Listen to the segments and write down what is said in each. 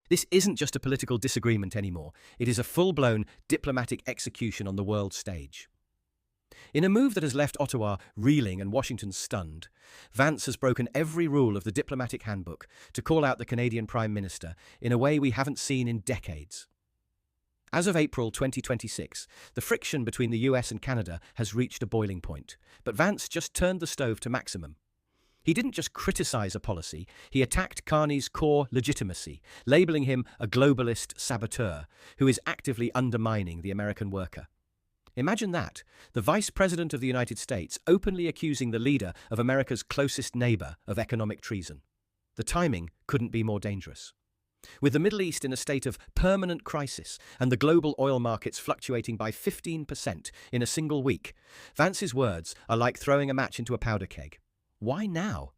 This isn't just a political disagreement anymore. It is a full-blown diplomatic execution on the world stage. In a move that has left Ottawa reeling and Washington stunned, Vance has broken every rule of the diplomatic handbook to call out the Canadian Prime Minister in a way we haven't seen in decades. As of April 2026, the friction between the US and Canada has reached a boiling point, but Vance just turned the stove to maximum. He didn't just criticize a policy, he attacked Carney's core legitimacy, labeling him a globalist saboteur who is actively undermining the American worker. Imagine that, the Vice President of the United States openly accusing the leader of America's closest neighbor of economic treason. The timing couldn't be more dangerous. With the Middle East in a state of permanent crisis and the global oil markets fluctuating by 15% in a single week, Vance's words are like throwing a match into a powder keg. Why now?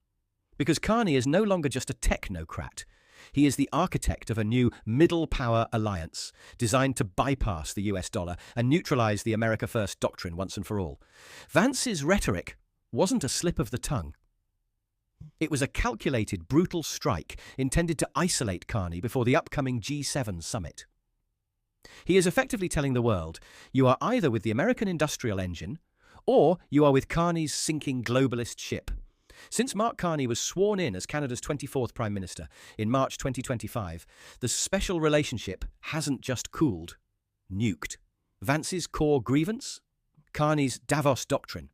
Because Carney is no longer just a technocrat. He is the architect of a new middle power alliance designed to bypass the US dollar and neutralize the America First doctrine once and for all. Vance's rhetoric wasn't a slip of the tongue. It was a calculated, brutal strike intended to isolate Carney before the upcoming G7 summit. He is effectively telling the world, you are either with the American industrial engine, or you are with Carney's sinking globalist ship. Since Mark Carney was sworn in as Canada's 24th Prime Minister in March 2025, the special relationship hasn't just cooled, nuked. Vance's core grievance? Carney's Davos doctrine.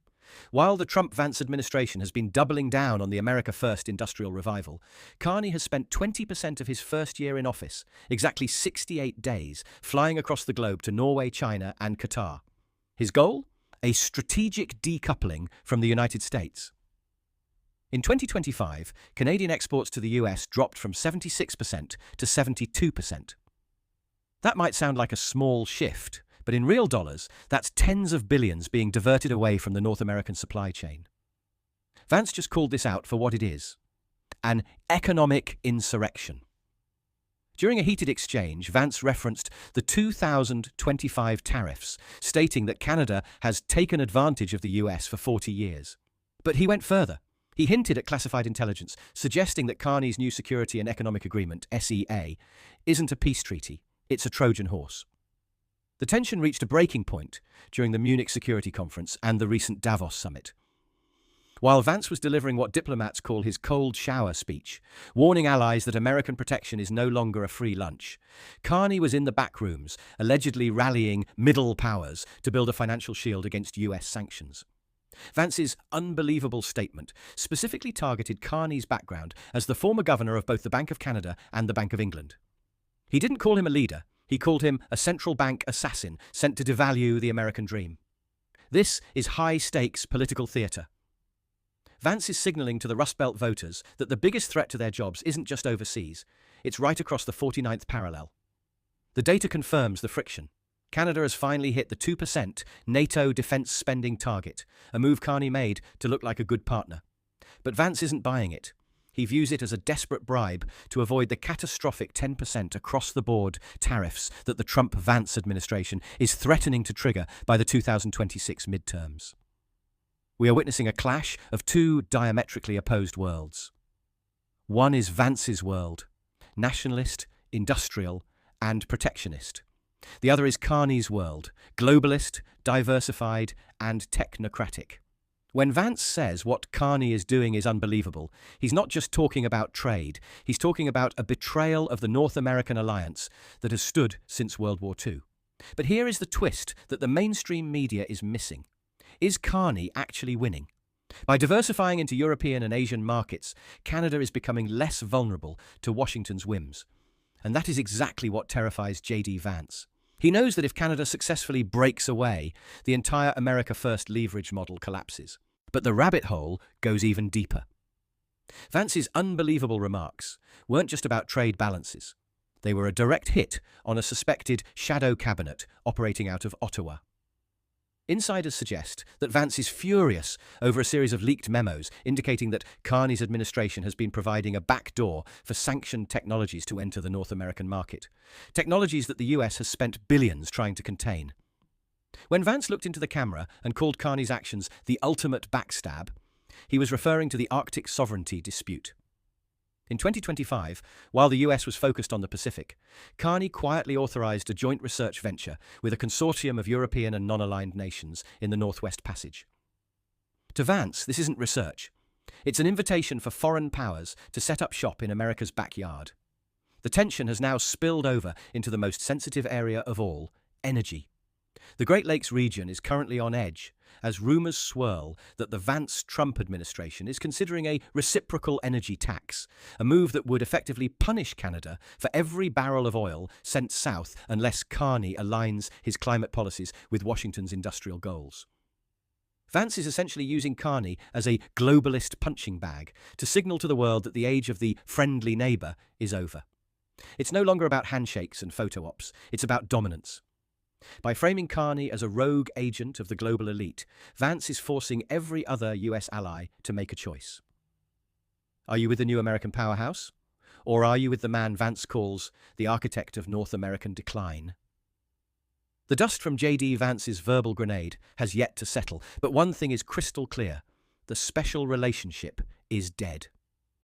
While the Trump-Vance administration has been doubling down on the America First industrial revival, Carney has spent 20% of his first year in office, exactly 68 days, flying across the globe to Norway, China, and Qatar. His goal? A strategic decoupling from the United States. In 2025, Canadian exports to the US dropped from 76% to 72%. That might sound like a small shift, but in real dollars, that's tens of billions being diverted away from the North American supply chain. Vance just called this out for what it is: an economic insurrection. During a heated exchange, Vance referenced the 2025 tariffs, stating that Canada has taken advantage of the US for 40 years. But he went further. He hinted at classified intelligence, suggesting that Carney's new Security and Economic Agreement, SEA, isn't a peace treaty, it's a Trojan horse. The tension reached a breaking point during the Munich Security Conference and the recent Davos summit. While Vance was delivering what diplomats call his cold shower speech, warning allies that American protection is no longer a free lunch, Carney was in the back rooms, allegedly rallying middle powers to build a financial shield against US sanctions. Vance's unbelievable statement specifically targeted Carney's background as the former governor of both the Bank of Canada and the Bank of England. He didn't call him a leader, he called him a central bank assassin sent to devalue the American dream. This is high-stakes political theatre. Vance is signalling to the Rust Belt voters that the biggest threat to their jobs isn't just overseas, it's right across the 49th parallel. The data confirms the friction. Canada has finally hit the 2% NATO defence spending target, a move Carney made to look like a good partner. But Vance isn't buying it. He views it as a desperate bribe to avoid the catastrophic 10% across-the-board tariffs that the Trump-Vance administration is threatening to trigger by the 2026 midterms. We are witnessing a clash of two diametrically opposed worlds. One is Vance's world, nationalist, industrial, and protectionist. The other is Carney's world, globalist, diversified, and technocratic. When Vance says what Carney is doing is unbelievable, he's not just talking about trade, he's talking about a betrayal of the North American alliance that has stood since World War II. But here is the twist that the mainstream media is missing. Is Carney actually winning? By diversifying into European and Asian markets, Canada is becoming less vulnerable to Washington's whims. And that is exactly what terrifies D Vance. He knows that if Canada successfully breaks away, the entire America First leverage model collapses. But the rabbit hole goes even deeper. Vance's unbelievable remarks weren't just about trade balances. They were a direct hit on a suspected shadow cabinet operating out of Ottawa. Insiders suggest that Vance is furious over a series of leaked memos indicating that Carney's administration has been providing a backdoor for sanctioned technologies to enter the North American market, technologies that the US has spent billions trying to contain. When Vance looked into the camera and called Carney's actions the ultimate backstab, he was referring to the Arctic sovereignty dispute. In 2025, while the US was focused on the Pacific, Carney quietly authorized a joint research venture with a consortium of European and non-aligned nations in the Northwest Passage. To Vance, this isn't research. It's an invitation for foreign powers to set up shop in America's backyard. The tension has now spilled over into the most sensitive area of all, energy. The Great Lakes region is currently on edge as rumors swirl that the Vance-Trump administration is considering a reciprocal energy tax, a move that would effectively punish Canada for every barrel of oil sent south unless Carney aligns his climate policies with Washington's industrial goals. Vance is essentially using Carney as a globalist punching bag to signal to the world that the age of the friendly neighbour is over. It's no longer about handshakes and photo ops, it's about dominance. By framing Carney as a rogue agent of the global elite, Vance is forcing every other US ally to make a choice. Are you with the new American powerhouse? Or are you with the man Vance calls the architect of North American decline? The dust from D Vance's verbal grenade has yet to settle, but one thing is crystal clear: the special relationship is dead.